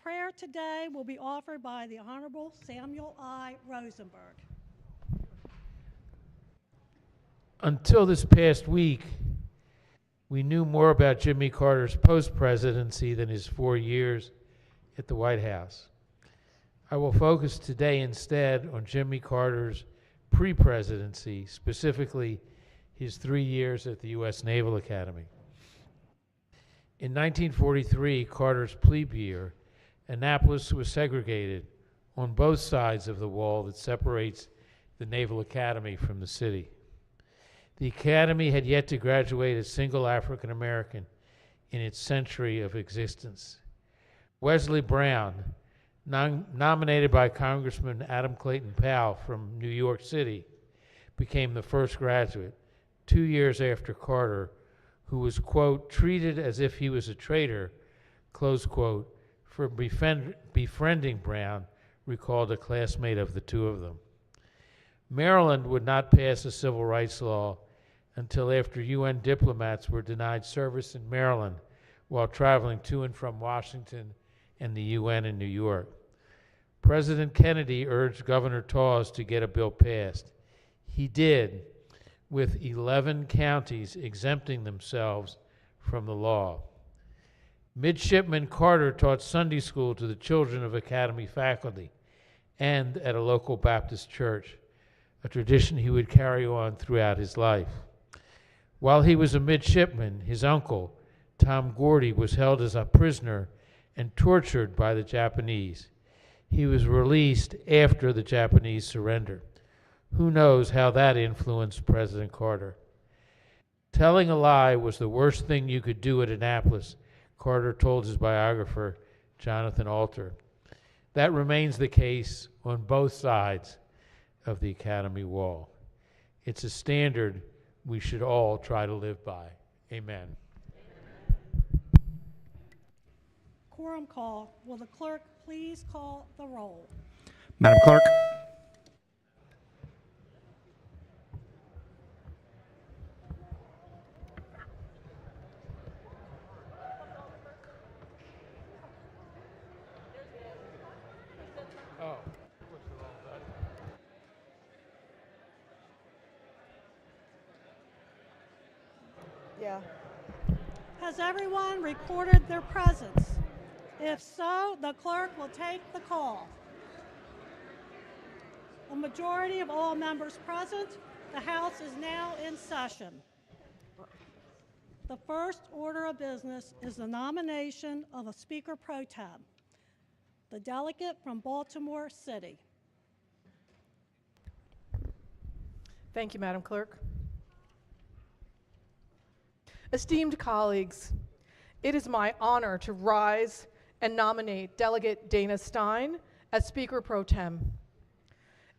prayer today will be offered by the Honorable Samuel I. Rosenberg. Until this past week, we knew more about Jimmy Carter's post-presidency than his 4 years at the White House. I will focus today instead on Jimmy Carter's pre-presidency, specifically his 3 years at the U.S. Naval Academy. In 1943, Carter's plebe year, Annapolis was segregated on both sides of the wall that separates the Naval Academy from the city. The Academy had yet to graduate a single African American in its century of existence. Wesley Brown, nominated by Congressman Adam Clayton Powell from New York City, became the first graduate 2 years after Carter, who was, quote, treated as if he was a traitor, close quote, for befriending Brown, recalled a classmate of the two of them. Maryland would not pass a civil rights law until after UN diplomats were denied service in Maryland while traveling to and from Washington and the UN in New York. President Kennedy urged Governor Tawes to get a bill passed. He did, with 11 counties exempting themselves from the law. Midshipman Carter taught Sunday school to the children of Academy faculty and at a local Baptist church, a tradition he would carry on throughout his life. While he was a midshipman, his uncle, Tom Gordy, was held as a prisoner and tortured by the Japanese. He was released after the Japanese surrender. Who knows how that influenced President Carter? Telling a lie was the worst thing you could do at Annapolis, Carter told his biographer, Jonathan Alter. That remains the case on both sides of the Academy wall. It's a standard we should all try to live by. Amen. Quorum call. Will the clerk please call the roll? Madam Clerk. Oh. Yeah. Has everyone recorded their presence? If so, the clerk will take the call. A majority of all members present, the House is now in session. The first order of business is the nomination of a Speaker Pro Tem, the delegate from Baltimore City. Thank you, Madam Clerk. Esteemed colleagues, it is my honor to rise and nominate Delegate Dana Stein as Speaker Pro Tem.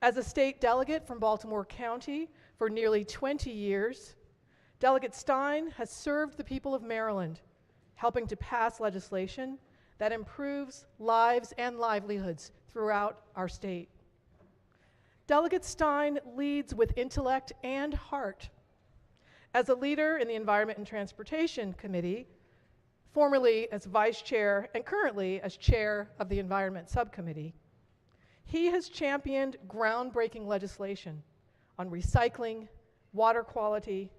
As a state delegate from Baltimore County for nearly 20 years, Delegate Stein has served the people of Maryland, helping to pass legislation that improves lives and livelihoods throughout our state. Delegate Stein leads with intellect and heart. As a leader in the Environment and Transportation Committee, formerly as Vice Chair and currently as Chair of the Environment Subcommittee, he has championed groundbreaking legislation on recycling, water quality,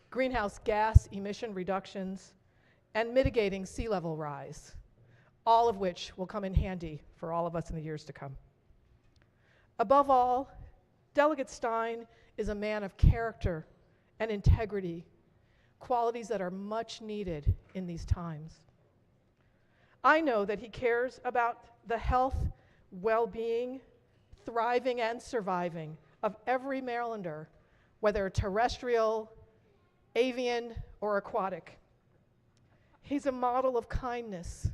greenhouse gas emission reductions, and mitigating sea level rise, all of which will come in handy for all of us in the years to come. Above all, Delegate Stein is a man of character and integrity, qualities that are much needed in these times. I know that he cares about the health, well-being, thriving, and surviving of every Marylander, whether terrestrial, avian, or aquatic. He's a model of kindness,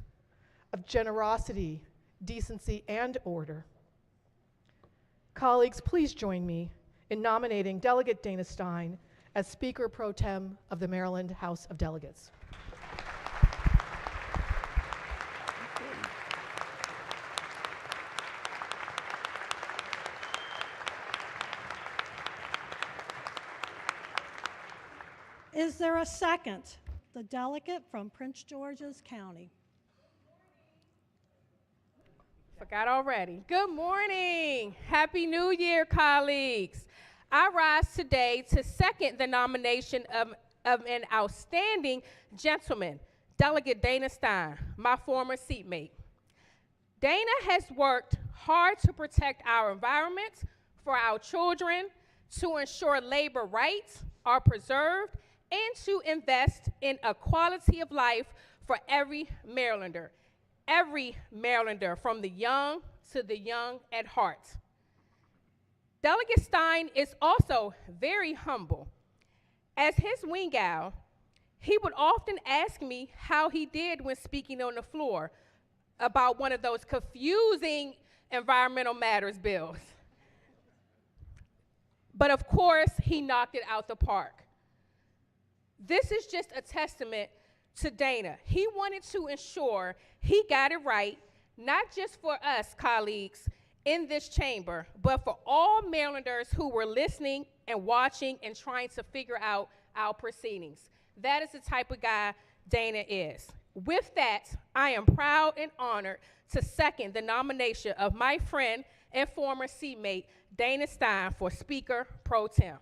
of generosity, decency, and order. Colleagues, please join me in nominating Delegate Dana Stein as Speaker Pro Tem of the Maryland House of Delegates. Is there a second? The delegate from Prince George's County. Forgot already. Good morning. Happy New Year, colleagues. I rise today to second the nomination of an outstanding gentleman, Delegate Dana Stein, my former seatmate. Dana has worked hard to protect our environment for our children, to ensure labor rights are preserved, and to invest in a quality of life for every Marylander from the young to the young at heart. Delegate Stein is also very humble. As his wing owl, he would often ask me how he did when speaking on the floor about one of those confusing environmental matters bills. But of course, he knocked it out the park. This is just a testament to Dana. He wanted to ensure he got it right, not just for us colleagues in this chamber, but for all Marylanders who were listening and watching and trying to figure out our proceedings. That is the type of guy Dana is. With that, I am proud and honored to second the nomination of my friend and former seatmate, Dana Stein, for Speaker Pro Tem.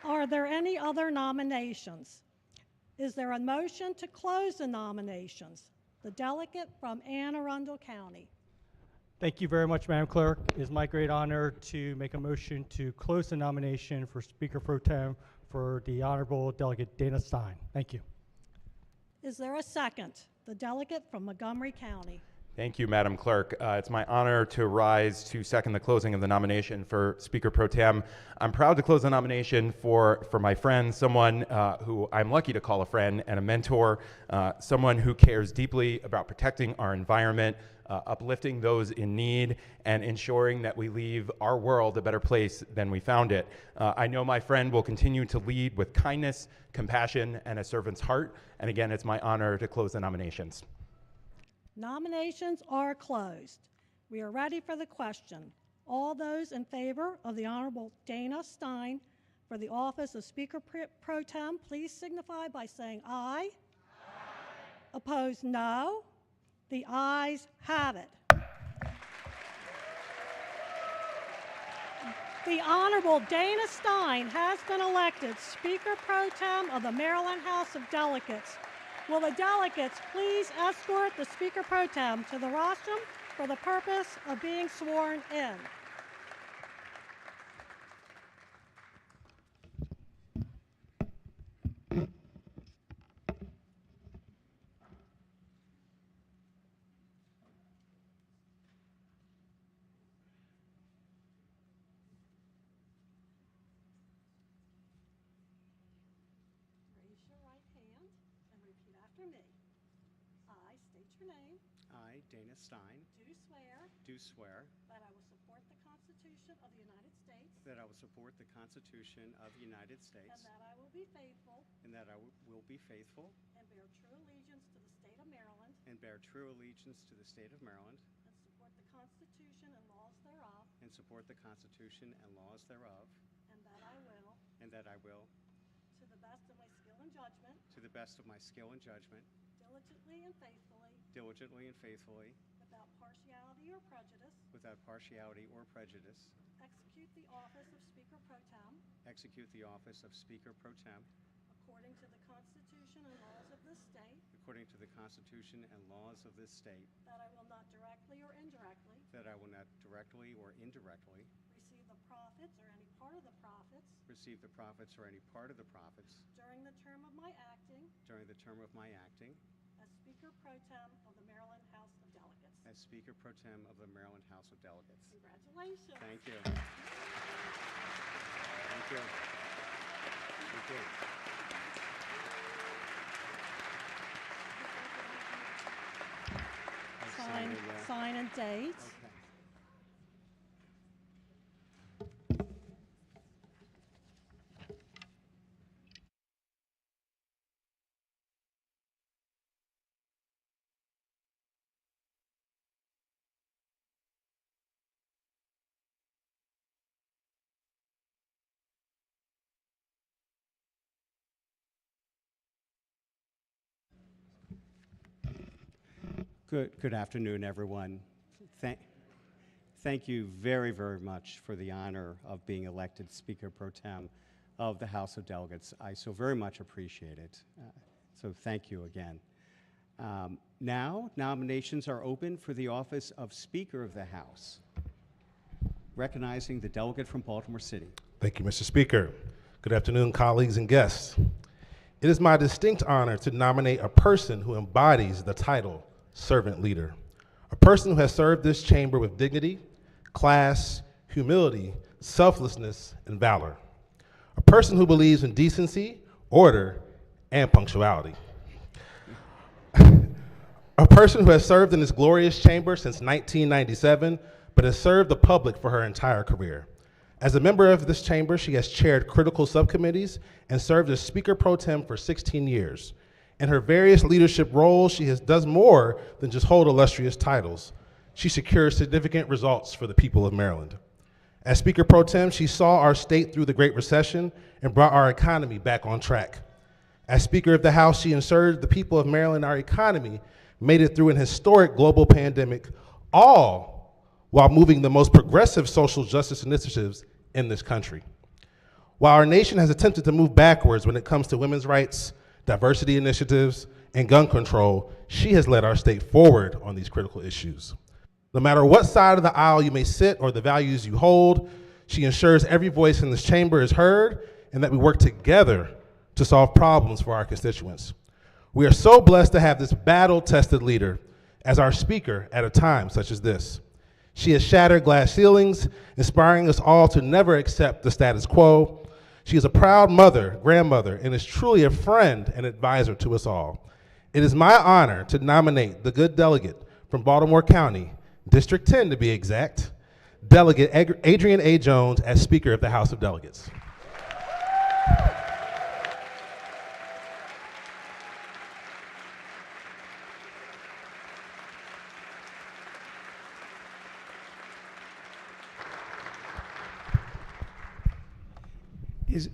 Are there any other nominations? Is there a motion to close the nominations? The delegate from Anne Arundel County. Thank you very much, Madam Clerk. It is my great honor to make a motion to close the nomination for Speaker Pro Tem for the Honorable Delegate Dana Stein. Thank you. Is there a second? The delegate from Montgomery County. Thank you, Madam Clerk. It's my honor to rise to second the closing of the nomination for Speaker Pro Tem. I'm proud to close the nomination for my friend, someone who I'm lucky to call a friend and a mentor, someone who cares deeply about protecting our environment, uplifting those in need, and ensuring that we leave our world a better place than we found it. I know my friend will continue to lead with kindness, compassion, and a servant's heart. And again, it's my honor to close the nominations. Nominations are closed. We are ready for the question. All those in favor of the Honorable Dana Stein for the office of Speaker Pro Tem, please signify by saying aye. Aye. Opposed, no. The ayes have it. The Honorable Dana Stein has been elected Speaker Pro Tem of the Maryland House of Delegates. Will the delegates please escort the Speaker Pro Tem to the rostrum for the purpose of being sworn in? Raise your right hand and repeat after me. I state your name. I, Dana Stein, Do swear do swear that I will support the Constitution of the United States that I will support the Constitution of the United States and that I will be faithful and that I will be faithful and bear true allegiance to the state of Maryland and bear true allegiance to the state of Maryland and support the Constitution and laws thereof, and support the Constitution and laws thereof, and that I will, and that I will, to the best of my skill and judgment, to the best of my skill and judgment, diligently and faithfully, without partiality or prejudice, execute the office of Speaker Pro Tem according to the Constitution and laws of this state, that I will not directly or indirectly receive the profits or any part of the profits during the term of my acting as Speaker Pro Tem of the Maryland House of Delegates. as Speaker Pro Tem of the Maryland House of Delegates. Congratulations. Thank you. Thank you. Thank you. Sign and date. Okay. Good afternoon, everyone. Thank you very, very much for the honor of being elected Speaker Pro Tem of the House of Delegates. I so very much appreciate it. So thank you again. Now, nominations are open for the office of Speaker of the House. Recognizing the delegate from Baltimore City. Thank you, Mr. Speaker. Good afternoon, colleagues and guests. It is my distinct honor to nominate a person who embodies the title servant leader, a person who has served this chamber with dignity, class, humility, selflessness, and valor, a person who believes in decency, order, and punctuality, a person who has served in this glorious chamber since 1997, but has served the public for her entire career. As a member of this chamber, she has chaired critical subcommittees and served as Speaker Pro Tem for 16 years. In her various leadership roles, she does more than just hold illustrious titles. She secures significant results for the people of Maryland. As Speaker Pro Tem, she saw our state through the Great Recession and brought our economy back on track. As Speaker of the House, she ensured the people of Maryland, our economy, made it through an historic global pandemic, all while moving the most progressive social justice initiatives in this country. While our nation has attempted to move backwards when it comes to women's rights, diversity initiatives, and gun control, she has led our state forward on these critical issues. No matter what side of the aisle you may sit or the values you hold, she ensures every voice in this chamber is heard and that we work together to solve problems for our constituents. We are so blessed to have this battle-tested leader as our speaker at a time such as this. She has shattered glass ceilings, inspiring us all to never accept the status quo. She is a proud mother, grandmother, and is truly a friend and advisor to us all. It is my honor to nominate the good delegate from Baltimore County, District 10 to be exact, Delegate Adrian A. Jones as Speaker of the House of Delegates.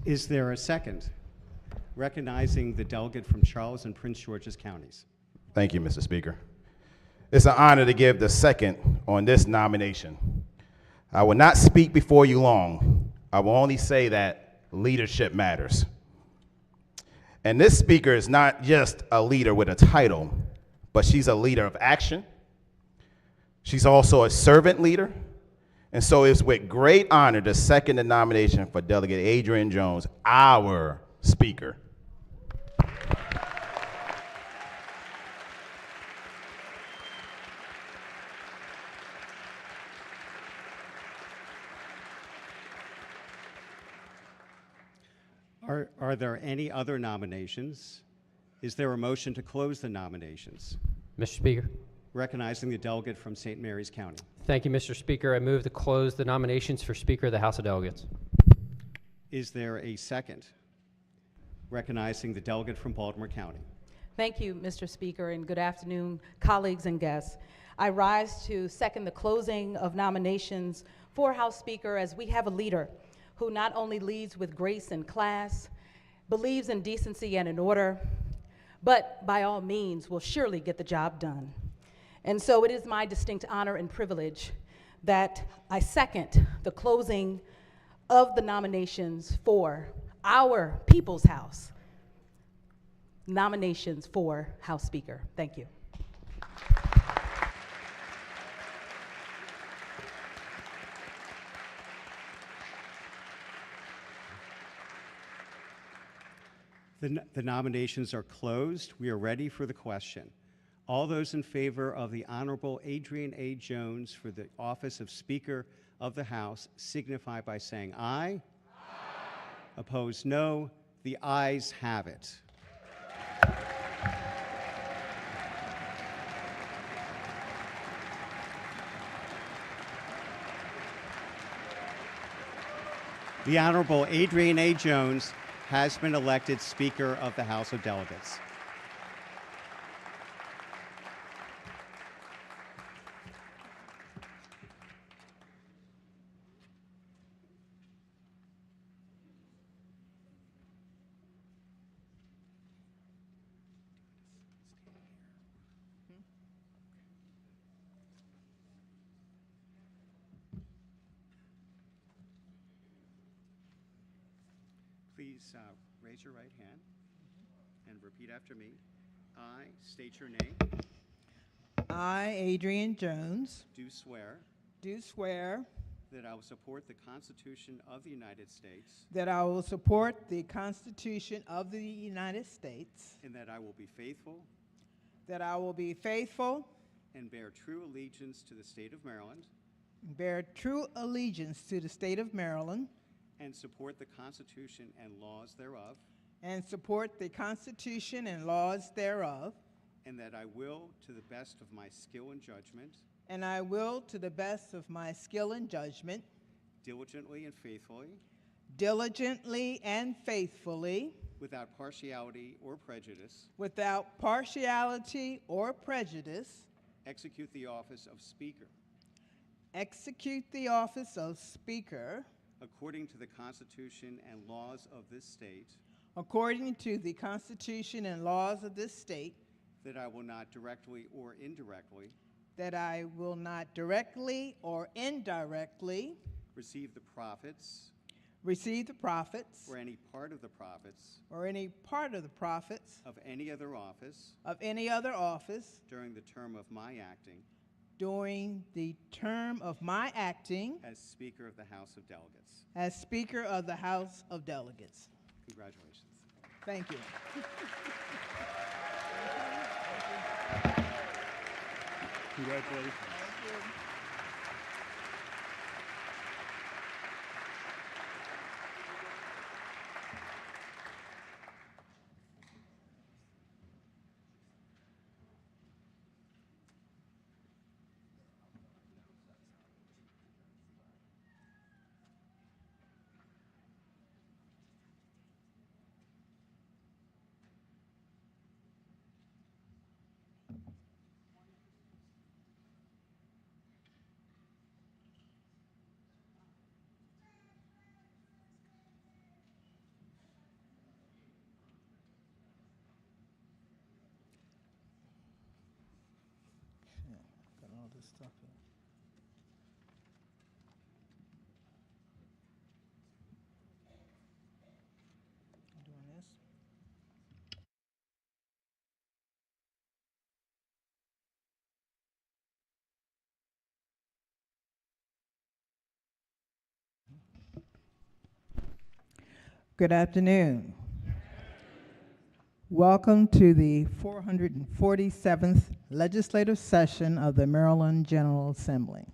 Is there a second? Recognizing the delegate from Charles and Prince George's counties. Thank you, Mr. Speaker. It's an honor to give the second on this nomination. I will not speak before you long. I will only say that leadership matters. And this speaker is not just a leader with a title, but she's a leader of action. She's also a servant leader. And so it's with great honor to second the nomination for Delegate Adrian Jones, our speaker. Are there any other nominations? Is there a motion to close the nominations? Mr. Speaker. Recognizing the delegate from St. Mary's County. Thank you, Mr. Speaker. I move to close the nominations for Speaker of the House of Delegates. Is there a second? Recognizing the delegate from Baltimore County. Thank you, Mr. Speaker, and good afternoon, colleagues and guests. I rise to second the closing of nominations for House Speaker as we have a leader who not only leads with grace and class, believes in decency and in order, but by all means will surely get the job done. And so it is my distinct honor and privilege that I second the closing of the nominations for our People's House. Nominations for House Speaker. Thank you. The nominations are closed. We are ready for the question. All those in favor of the Honorable Adrian A. Jones for the office of Speaker of the House signify by saying aye. Aye. Opposed, no. The ayes have it. The Honorable Adrian A. Jones has been elected Speaker of the House of Delegates. please raise your right hand and repeat after me. I state your name. I, Adrian Jones, Do swear do swear that I will support the Constitution of the United States that I will support the Constitution of the United States, and that I will be faithful that I will be faithful, and bear true allegiance to the state of Maryland bear true allegiance to the state of Maryland, and support the Constitution and laws thereof, and support the Constitution and laws thereof, and that I will, to the best of my skill and judgment, and I will, to the best of my skill and judgment, diligently and faithfully, diligently and faithfully, without partiality or prejudice, without partiality or prejudice, execute the office of Speaker execute the office of Speaker according to the Constitution and laws of this state, according to the Constitution and laws of this state, that I will not directly or indirectly that I will not directly or indirectly receive the profits receive the profits or any part of the profits or any part of the profits of any other office of any other office during the term of my acting during the term of my acting as Speaker of the House of Delegates. as Speaker of the House of Delegates. Congratulations. Thank you. Congratulations. Got all this stuff in. Doing this. Good afternoon. Welcome to the 447th Legislative Session of the Maryland General Assembly.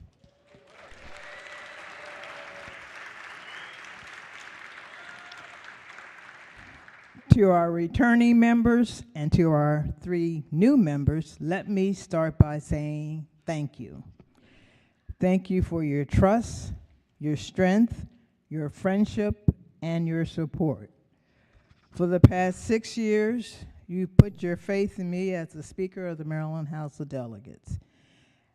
To our returning members and to our 3 new members, let me start by saying thank you. Thank you for your trust, your strength, your friendship, and your support. For the past 6 years, you put your faith in me as the Speaker of the Maryland House of Delegates.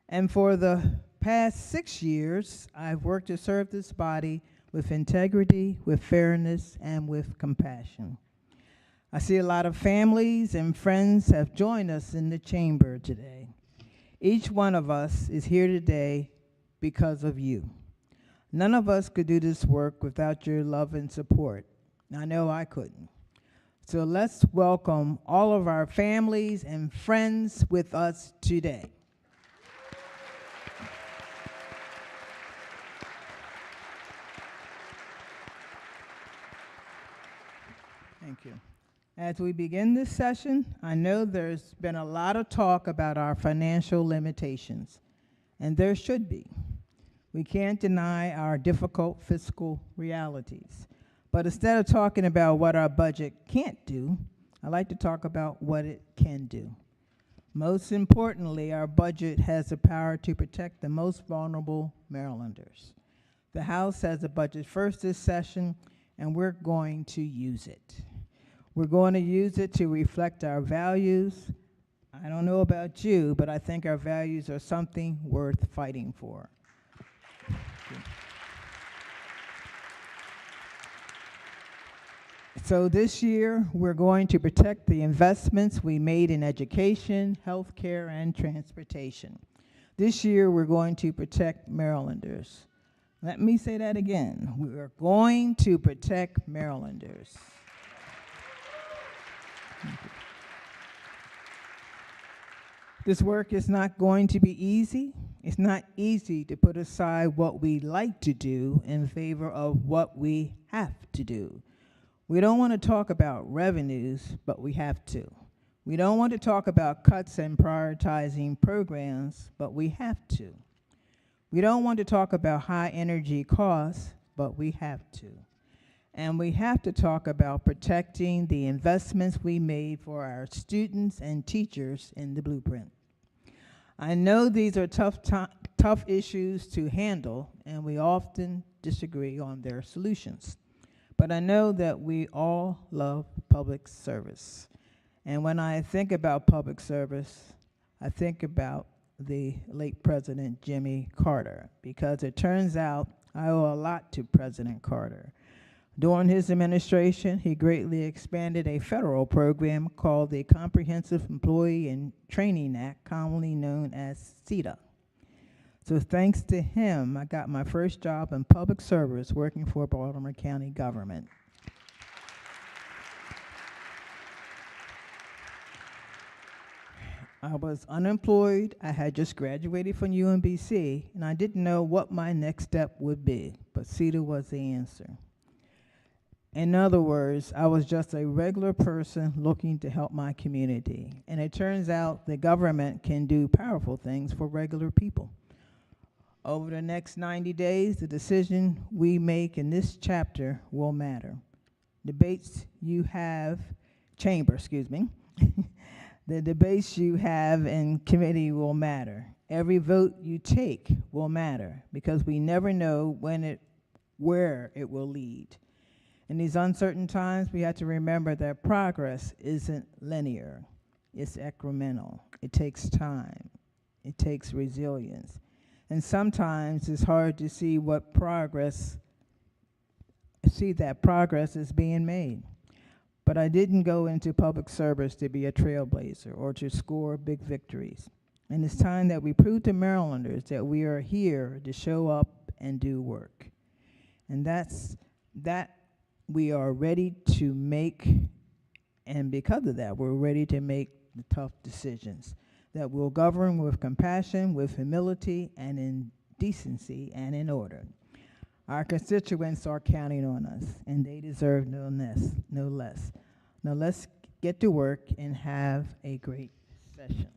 And for the past 6 years, I've worked to serve this body with integrity, with fairness, and with compassion. I see a lot of families and friends have joined us in the chamber today. Each one of us is here today because of you. None of us could do this work without your love and support. I know I couldn't. So let's welcome all of our families and friends with us today. Thank you. As we begin this session, I know there's been a lot of talk about our financial limitations, and there should be. We can't deny our difficult fiscal realities. But instead of talking about what our budget can't do, I like to talk about what it can do. Most importantly, our budget has the power to protect the most vulnerable Marylanders. The House has a budget first this session, and we're going to use it. We're going to use it to reflect our values. I don't know about you, but I think our values are something worth fighting for. So this year, we're going to protect the investments we made in education, healthcare, and transportation. This year, we're going to protect Marylanders. Let me say that again. We are going to protect Marylanders. This work is not going to be easy. It's not easy to put aside what we like to do in favor of what we have to do. We don't want to talk about revenues, but we have to. We don't want to talk about cuts and prioritizing programs, but we have to. We don't want to talk about high energy costs, but we have to. And we have to talk about protecting the investments we made for our students and teachers in the blueprint. I know these are tough issues to handle, and we often disagree on their solutions. But I know that we all love public service. And when I think about public service, I think about the late President Jimmy Carter, because it turns out I owe a lot to President Carter. During his administration, he greatly expanded a federal program called the Comprehensive Employee and Training Act, commonly known as CETA. So thanks to him, I got my first job in public service working for Baltimore County government. I was unemployed. I had just graduated from UMBC, and I didn't know what my next step would be, but CETA was the answer. In other words, I was just a regular person looking to help my community. And it turns out the government can do powerful things for regular people. Over the next 90 days, the decision we make in this chapter will matter. Debates you have, the debates you have in committee will matter. Every vote you take will matter, because we never know where it will lead. In these uncertain times, we have to remember that progress isn't linear. It's incremental. It takes time. It takes resilience. And sometimes it's hard to see that progress is being made. But I didn't go into public service to be a trailblazer or to score big victories. And it's time that we prove to Marylanders that we are here to show up and do work. And that we are ready to make, and because of that, we're ready to make the tough decisions that will govern with compassion, with humility, and in decency and in order. Our constituents are counting on us, and they deserve no less. Now let's get to work and have a great session.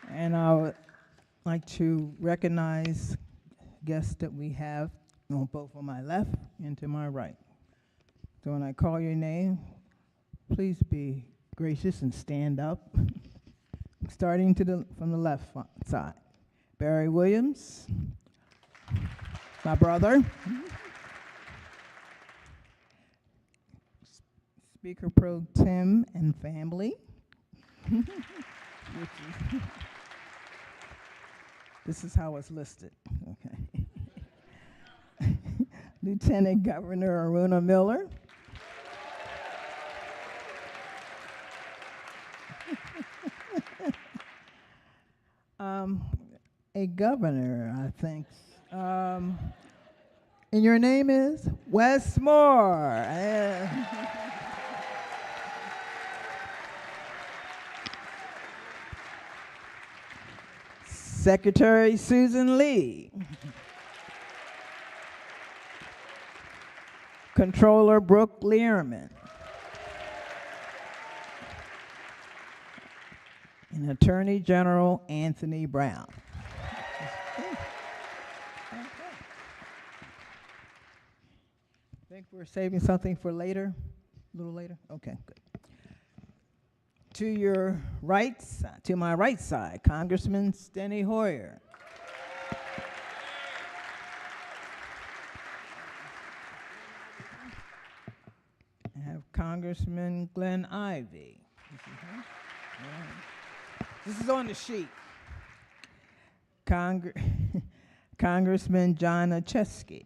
And I would like to recognize guests that we have both on my left and to my right. So when I call your name, please be gracious and stand up. Starting from the left side. Barry Williams, my brother. Speaker Pro Tem and family. This is how it's listed, okay. Lieutenant Governor Aruna Miller. A governor, I think. And your name is Wes Moore. Secretary Susan Lee. Controller Brooke Learman. And Attorney General Anthony Brown. Think we're saving something for later? A little later? Okay, good. To your right, to my right side, Congressman Steny Hoyer. I have Congressman Glenn Ivey. This is on the sheet. Congressman John Ochesky.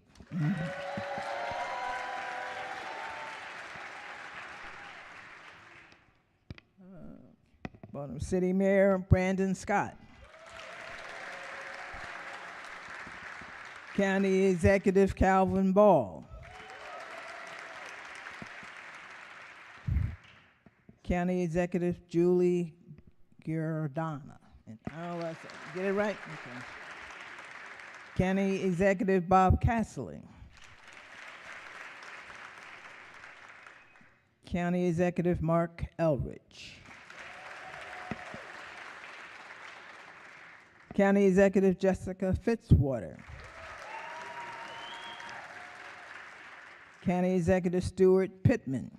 Baltimore City Mayor Brandon Scott. County Executive Calvin Ball. County Executive Julie Giordana. And get it right? Okay. County Executive Bob Casserly. County Executive Mark Elrich. County Executive Jessica Fitzwater. County Executive Stuart Pittman.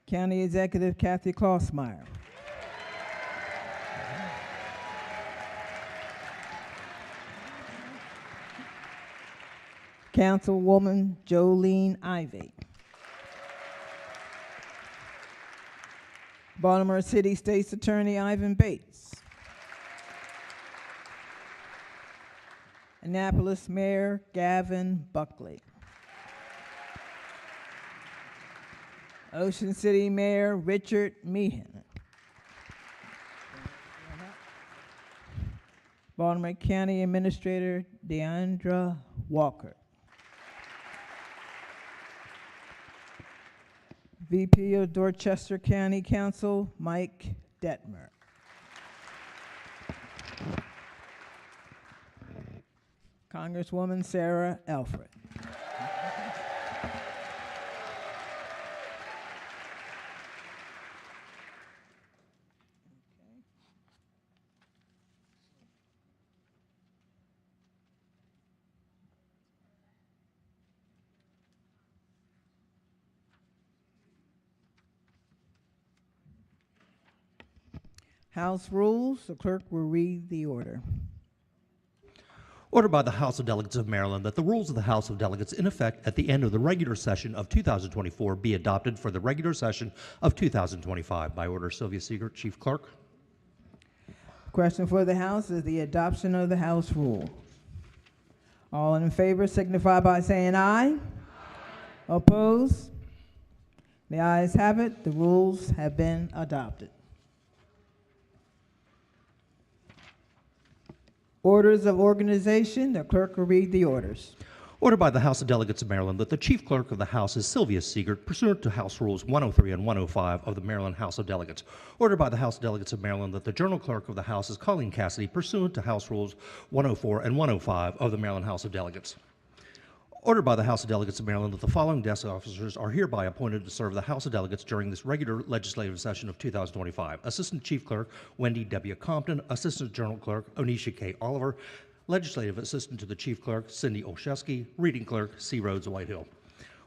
County Executive Kathy Klossmeyer. Councilwoman Jolene Ivey. Baltimore City State's Attorney Ivan Bates. Annapolis Mayor Gavin Buckley. Ocean City Mayor Richard Meehan. Baltimore County Administrator Deandra Walker. VP of Dorchester County Council Mike Detmer. Congresswoman Sarah Alfred. House rules, the clerk will read the order. Ordered by the House of Delegates of Maryland that the rules of the House of Delegates in effect at the end of the regular session of 2024 be adopted for the regular session of 2025. By order, Sylvia Siegert, Chief Clerk. Question for the House is the adoption of the House rule. All in favor signify by saying aye. Aye. Opposed? The ayes have it. The rules have been adopted. Orders of organization, the clerk will read the orders. Ordered by the House of Delegates of Maryland that the Chief Clerk of the House is Sylvia Siegert, pursuant to House Rules 103 and 105 of the Maryland House of Delegates. Ordered by the House of Delegates of Maryland that the Journal Clerk of the House is Colleen Cassidy, pursuant to House Rules 104 and 105 of the Maryland House of Delegates. Ordered by the House of Delegates of Maryland that the following desk officers are hereby appointed to serve the House of Delegates during this regular legislative session of 2025. Assistant Chief Clerk Wendy W. Compton, Assistant Journal Clerk Onisha K. Oliver, Legislative Assistant to the Chief Clerk Cindy Olszewski, Reading Clerk C. Rhodes Whitehill.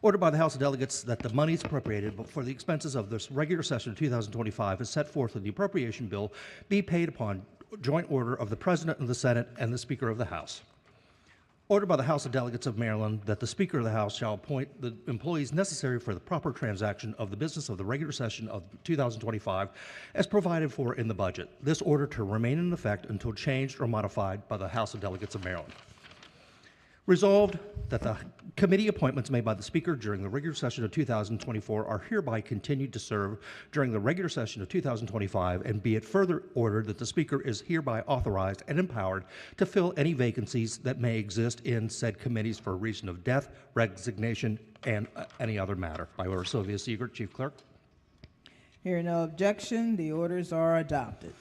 Ordered by the House of Delegates that the monies appropriated for the expenses of this regular session of 2025 as set forth in the appropriation bill be paid upon joint order of the President of the Senate and the Speaker of the House. Ordered by the House of Delegates of Maryland that the Speaker of the House shall appoint the employees necessary for the proper transaction of the business of the regular session of 2025 as provided for in the budget. This order to remain in effect until changed or modified by the House of Delegates of Maryland. Resolved that the committee appointments made by the Speaker during the regular session of 2024 are hereby continued to serve during the regular session of 2025, and be it further ordered that the Speaker is hereby authorized and empowered to fill any vacancies that may exist in said committees for a reason of death, resignation, and any other matter. By order, Sylvia Siegert, Chief Clerk. Hearing no objection, the orders are adopted.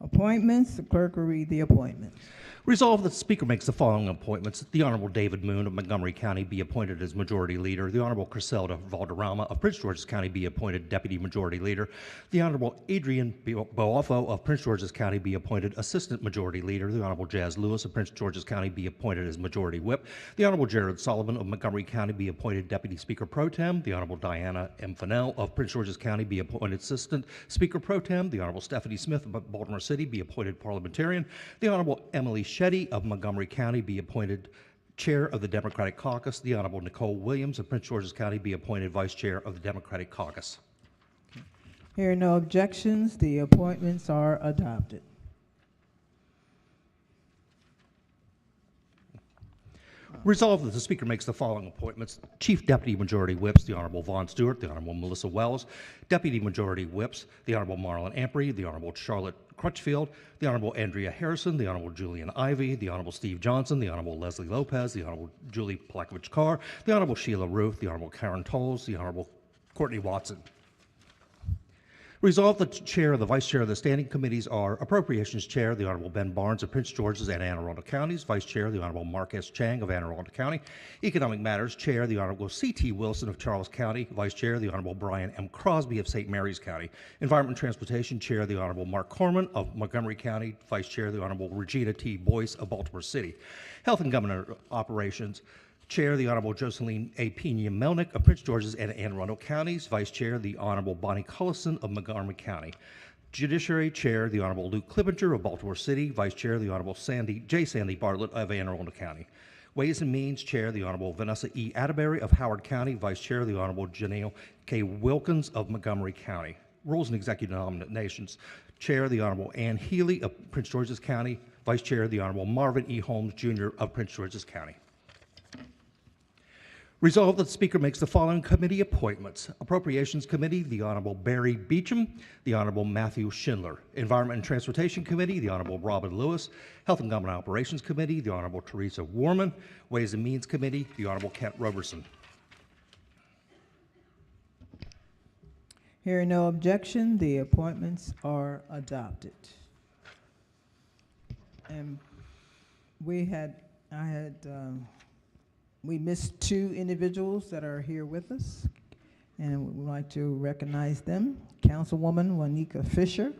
Appointments, the clerk will read the appointments. Resolved that the Speaker makes the following appointments. The Honorable David Moon of Montgomery County be appointed as Majority Leader. The Honorable Griselda Valderrama of Prince George's County be appointed Deputy Majority Leader. The Honorable Adrian Boafo of Prince George's County be appointed Assistant Majority Leader. The Honorable Jazz Lewis of Prince George's County be appointed as Majority Whip. The Honorable Jared Sullivan of Montgomery County be appointed Deputy Speaker Pro Tem. The Honorable Diana M. Fennell of Prince George's County be appointed Assistant Speaker Pro Tem. The Honorable Stephanie Smith of Baltimore City be appointed Parliamentarian. The Honorable Emily Shetty of Montgomery County be appointed Chair of the Democratic Caucus. The Honorable Nicole Williams of Prince George's County be appointed Vice Chair of the Democratic Caucus. Hearing no objections, the appointments are adopted. Resolved that the Speaker makes the following appointments. Chief Deputy Majority Whips, the Honorable Vaughn Stewart, the Honorable Melissa Wells. Deputy Majority Whips, the Honorable Marlon Ampry, the Honorable Charlotte Crutchfield, the Honorable Andrea Harrison, the Honorable Julian Ivey, the Honorable Steve Johnson, the Honorable Leslie Lopez, the Honorable Julie Plakovich Carr, the Honorable Sheila Ruth, the Honorable Karen Tolles, the Honorable Courtney Watson. Resolved that the Chair and the Vice Chair of the standing committees are Appropriations Chair, the Honorable Ben Barnes of Prince George's and Anne Arundel Counties, Vice Chair, the Honorable Mark S. Chang of Anne Arundel County, Economic Matters Chair, the Honorable C.T. Wilson of Charles County, Vice Chair, the Honorable Brian M. Crosby of St. Mary's County, Environment and Transportation Chair, the Honorable Mark Corman of Montgomery County, Vice Chair, the Honorable Regina T. Boyce of Baltimore City, Health and Government Operations Chair, the Honorable Joseline A. Pena Melnick of Prince George's and Anne Arundel Counties. Vice Chair, the Honorable Bonnie Cullison of Montgomery County. Judiciary Chair, the Honorable Luke Clippinger of Baltimore City. Vice Chair, the Honorable Sandy Bartlett of Anne Arundel County. Ways and Means Chair, the Honorable Vanessa E. Atterbury of Howard County. Vice Chair, the Honorable Janelle K. Wilkins of Montgomery County. Rules and Executive Nominations. Chair, the Honorable Ann Healy of Prince George's County. Vice Chair, the Honorable Marvin E. Holmes Jr. of Prince George's County. Resolved that the Speaker makes the following committee appointments. Appropriations Committee, the Honorable Barry Beecham, the Honorable Matthew Schindler. Environment and Transportation Committee, the Honorable Robin Lewis. Health and Government Operations Committee, the Honorable Teresa Warman. Ways and Means Committee, the Honorable Kent Roberson. Hearing no objection, the appointments are adopted. And we missed two individuals that are here with us, and we would like to recognize them. Councilwoman Juanica Fisher.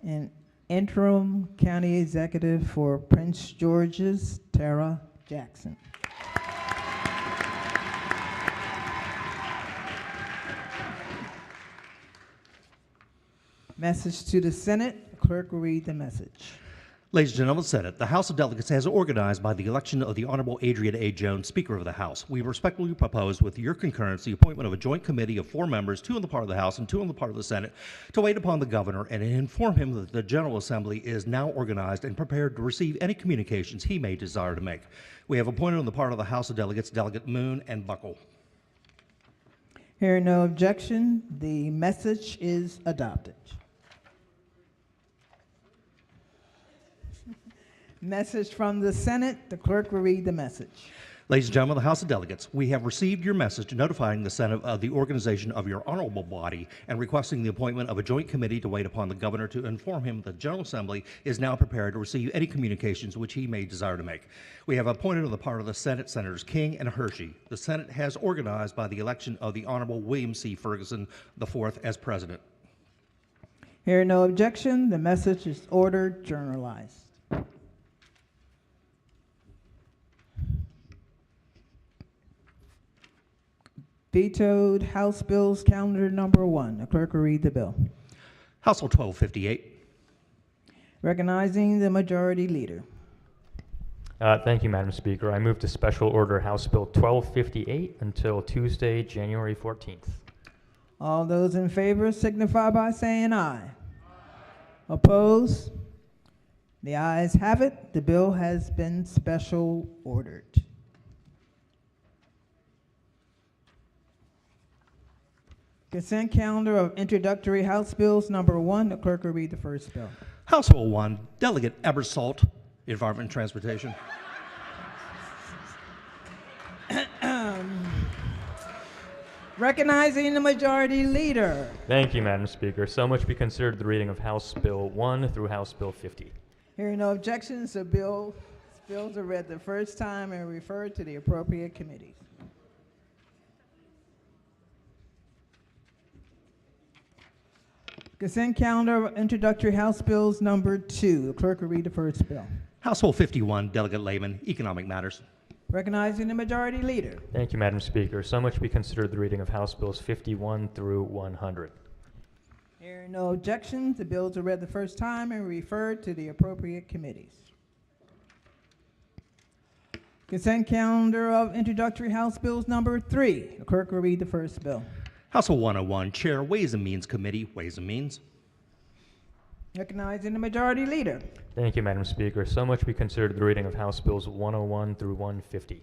And Interim County Executive for Prince George's, Tara Jackson. Message to the Senate. The clerk will read the message. Ladies and gentlemen of the Senate, the House of Delegates has organized by the election of the Honorable Adrian A. Jones, Speaker of the House. We respectfully propose, with your concurrence, the appointment of a joint committee of 4 members, 2 on the part of the House and 2 on the part of the Senate, to wait upon the governor and inform him that the General Assembly is now organized and prepared to receive any communications he may desire to make. We have appointed on the part of the House of Delegates Delegate Moon and Buckle. Hearing no objection, the message is adopted. Message from the Senate. The clerk will read the message. Ladies and gentlemen of the House of Delegates, we have received your message notifying the Senate of the organization of your honorable body and requesting the appointment of a joint committee to wait upon the governor to inform him that the General Assembly is now prepared to receive any communications which he may desire to make. We have appointed on the part of the Senate Senators King and Hershey. The Senate has organized by the election of the Honorable William C. Ferguson IV as president. Hearing no objection, the message is ordered journalized. Vetoed House Bills Calendar Number 1. The clerk will read the bill. House Bill 1258. Recognizing the Majority Leader. Thank you, Madam Speaker. I move to special order House Bill 1258 until Tuesday, January 14th. All those in favor signify by saying aye. Opposed? The ayes have it. The bill has been special ordered. Consent calendar of introductory House Bills Number 1. The clerk will read the first bill. House Bill 1, Delegate Ebersalt, Environment and Transportation. Recognizing the Majority Leader. Thank you, Madam Speaker. So much be considered the reading of House Bill 1 through House Bill 50. Hearing no objections, the bills are read the first time and referred to the appropriate committees. Consent calendar of introductory House Bills Number 2. The clerk will read the first bill. House Bill 51, Delegate Lehman, Economic Matters. Recognizing the Majority Leader. Thank you, Madam Speaker. So much be considered the reading of House Bills 51 through 100. Hearing no objections, the bills are read the first time and referred to the appropriate committees. Consent calendar of introductory House Bills Number 3. The clerk will read the first bill. House Bill 101, Chair, Ways and Means Committee, Ways and Means. Recognizing the Majority Leader. Thank you, Madam Speaker. So much be considered the reading of House Bills 101 through 150.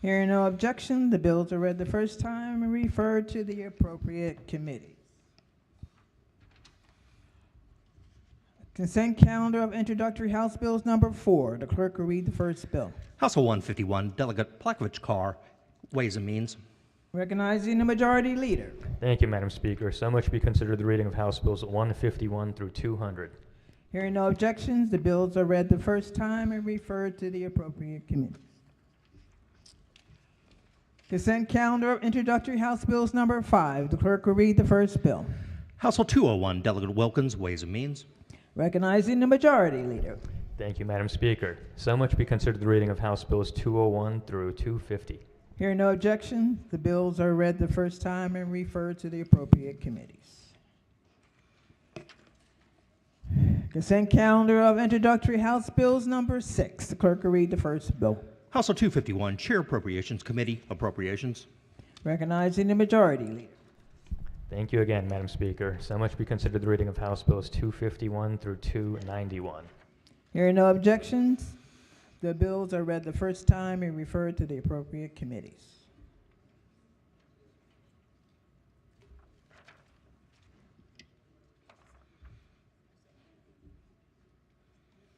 Hearing no objection, the bills are read the first time and referred to the appropriate committee. Consent calendar of introductory House Bills number 4. The clerk will read the first bill. House Bill 151, Delegate Plakovich Carr, Ways and Means. Recognizing the Majority Leader. Thank you, Madam Speaker. So much be considered the reading of House Bills 151 through 200. Hearing no objections, the bills are read the first time and referred to the appropriate committees. Consent calendar of introductory House Bills number 5. The clerk will read the first bill. House Bill 201, Delegate Wilkins, Ways and Means. Recognizing the Majority Leader. Thank you, Madam Speaker. So much be considered the reading of House Bills 201 through 250. Hearing no objection, the bills are read the first time and referred to the appropriate committees. Consent calendar of introductory House Bills number 6. The clerk will read the first bill. House Bill 251, Chair Appropriations Committee, Appropriations. Recognizing the Majority Leader. Thank you again, Madam Speaker. So much be considered the reading of House Bills 251 through 291. Hearing no objections, the bills are read the first time and referred to the appropriate committees.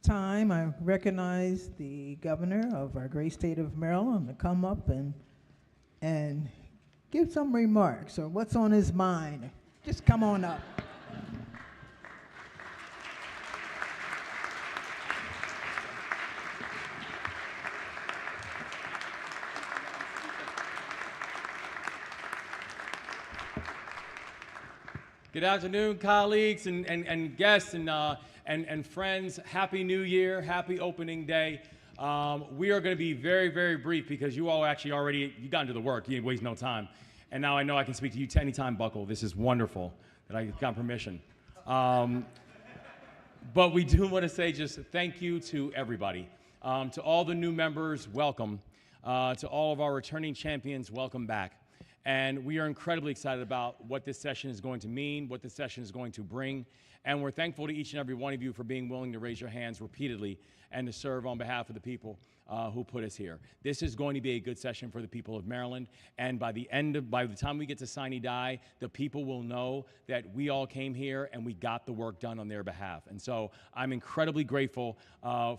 Time, I recognize the governor of our great state of Maryland to come up and give some remarks or what's on his mind. Just come on up. Good afternoon, colleagues and guests and friends. Happy New Year, happy opening day. We are going to be very, very brief because you all actually you got into the work. You waste no time. And now I know I can speak to you anytime, Buckle. This is wonderful that I got permission. But we do want to say just thank you to everybody. To all the new members, welcome. To all of our returning champions, welcome back. And we are incredibly excited about what this session is going to mean, what this session is going to bring. And we're thankful to each and every one of you for being willing to raise your hands repeatedly and to serve on behalf of the people who put us here. This is going to be a good session for the people of Maryland. And by the time we get to sine die, the people will know that we all came here and we got the work done on their behalf. And so I'm incredibly grateful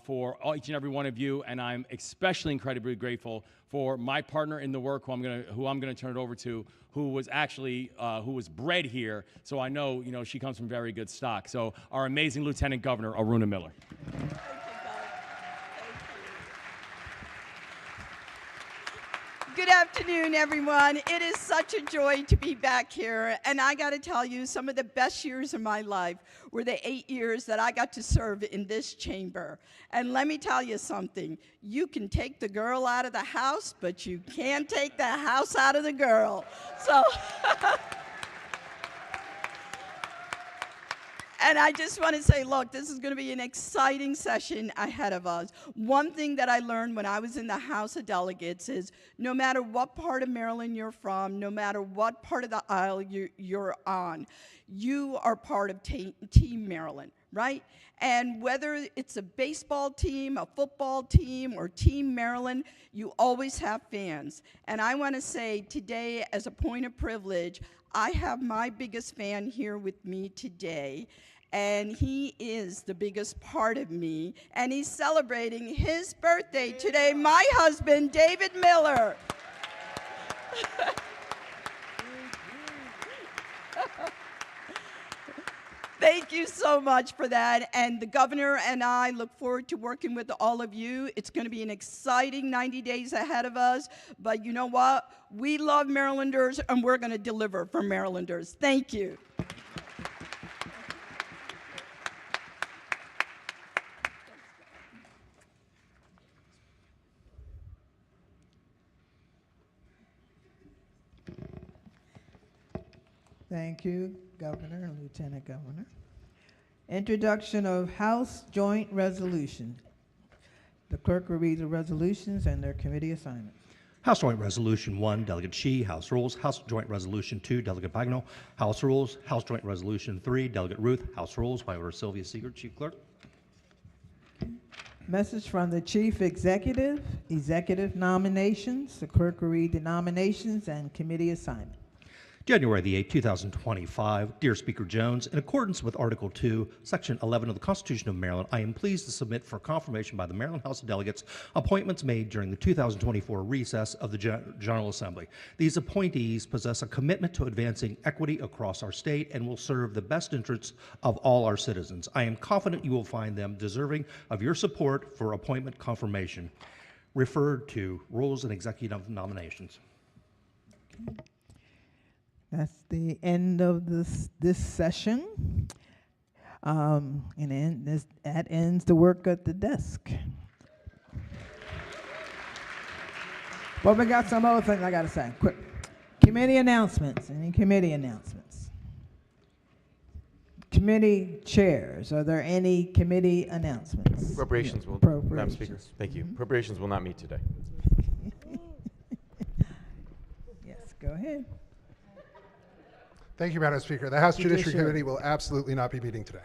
for each and every one of you. And I'm especially incredibly grateful for my partner in the work, who I'm gonna turn it over to, who was bred here. So I know, she comes from very good stock. So our amazing Lieutenant Governor, Aruna Miller. Good afternoon, everyone. It is such a joy to be back here. And I got to tell you, some of the best years of my life were the 8 years that I got to serve in this chamber. And let me tell you something. You can take the girl out of the house, but you can't take the house out of the girl. So... And I just want to say, look, this is going to be an exciting session ahead of us. One thing that I learned when I was in the House of Delegates is no matter what part of Maryland you're from, no matter what part of the aisle you're on, you are part of Team Maryland, right? And whether it's a baseball team, a football team, or Team Maryland, you always have fans. And I want to say today, as a point of privilege, I have my biggest fan here with me today, and he is the biggest part of me, and he's celebrating his birthday today, my husband, David Miller. Thank you so much for that, and the governor and I look forward to working with all of you. It's going to be an exciting 90 days ahead of us, but you know what? We love Marylanders, and we're going to deliver for Marylanders. Thank you. Thank you, Governor and Lieutenant Governor. Introduction of House Joint Resolution. The clerk will read the resolutions and their committee assignments. House Joint Resolution 1, Delegate Shi, House Rules. House Joint Resolution 2, Delegate Bagnall, House Rules. House Joint Resolution 3, Delegate Ruth, House Rules. By order of Sylvia Siegert, Chief Clerk. Message from the Chief Executive, executive nominations. The clerk will read the nominations and committee assignment. January the 8th, 2025. Dear Speaker Jones, in accordance with Article 2, Section 11 of the Constitution of Maryland, I am pleased to submit for confirmation by the Maryland House of Delegates appointments made during the 2024 recess of the General Assembly. These appointees possess a commitment to advancing equity across our state and will serve the best interests of all our citizens. I am confident you will find them deserving of your support for appointment confirmation. Referred to Rules and Executive Nominations. Okay. That's the end of this session. That ends the work at the desk. But we got some other things I got to say. Quick. Committee announcements. Any committee announcements? Committee chairs. Are there any committee announcements? Appropriations will, Madam Speaker. Thank you. Appropriations will not meet today. Yes, go ahead. Thank you, Madam Speaker. The House Judiciary Judiciary. Committee will absolutely not be meeting today.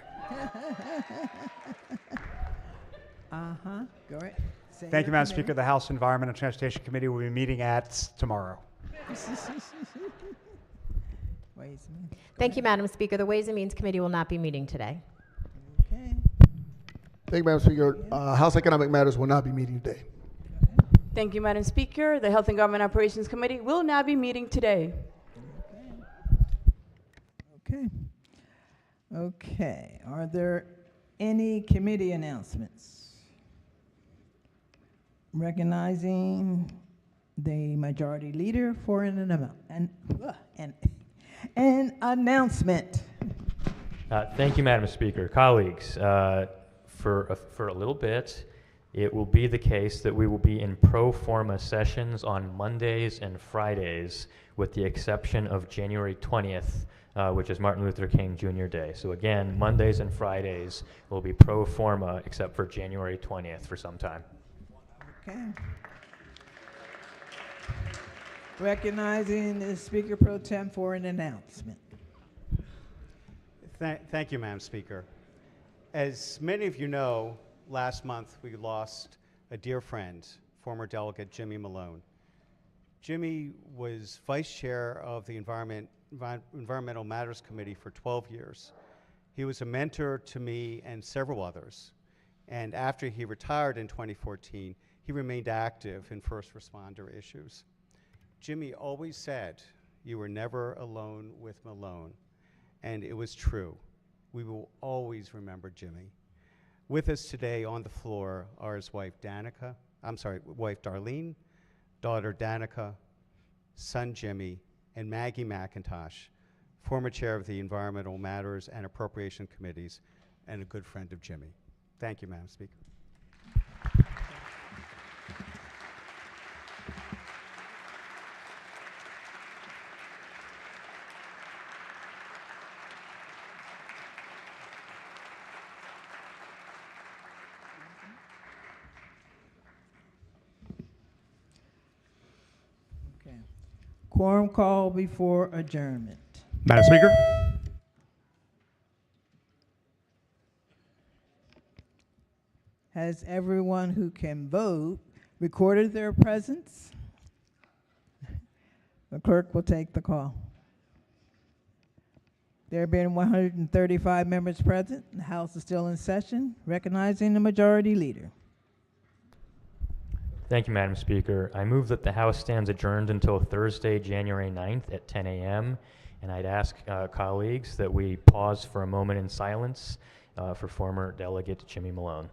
Go ahead. Say Thank you, your Madam committee. Speaker. The House Environment and Transportation Committee will be meeting at tomorrow. Ways and Means. Thank you, Madam Speaker. The Ways and Means Committee will not be meeting today. Okay. Thank you, Madam Speaker. House Economic Matters will not be meeting today. Thank you, Madam Speaker. The Health and Government Operations Committee will not be meeting today. Okay. Okay. Are there any committee announcements? Recognizing the majority leader for an announcement. Thank you, Madam Speaker. Colleagues, for a little bit, it will be the case that we will be in pro forma sessions on Mondays and Fridays, with the exception of January 20th, which is Martin Luther King Jr. Day. So again, Mondays and Fridays will be pro forma, except for January 20th for some time. Okay. Recognizing the Speaker Pro Tem for an announcement. Thank you, Madam Speaker. As many of you know, last month we lost a dear friend, former Delegate Jimmy Malone. Jimmy was Vice Chair of the Environmental Matters Committee for 12 years. He was a mentor to me and several others. And after he retired in 2014, he remained active in first responder issues. Jimmy always said, "You were never alone with Malone." And it was true. We will always remember Jimmy. With us today on the floor are his wife wife Darlene, daughter Danica, son Jimmy, and Maggie McIntosh, former chair of the Environmental Matters and Appropriation Committees, and a good friend of Jimmy. Thank you, Madam Speaker. Okay. Quorum call before adjournment. Madam Speaker. Has everyone who can vote recorded their presence? The clerk will take the call. There being 135 members present, the House is still in session, recognizing the majority leader. Thank you, Madam Speaker. I move that the House stands adjourned until Thursday, January 9th at 10 a.m. And I'd ask colleagues that we pause for a moment in silence for former Delegate Jimmy Malone.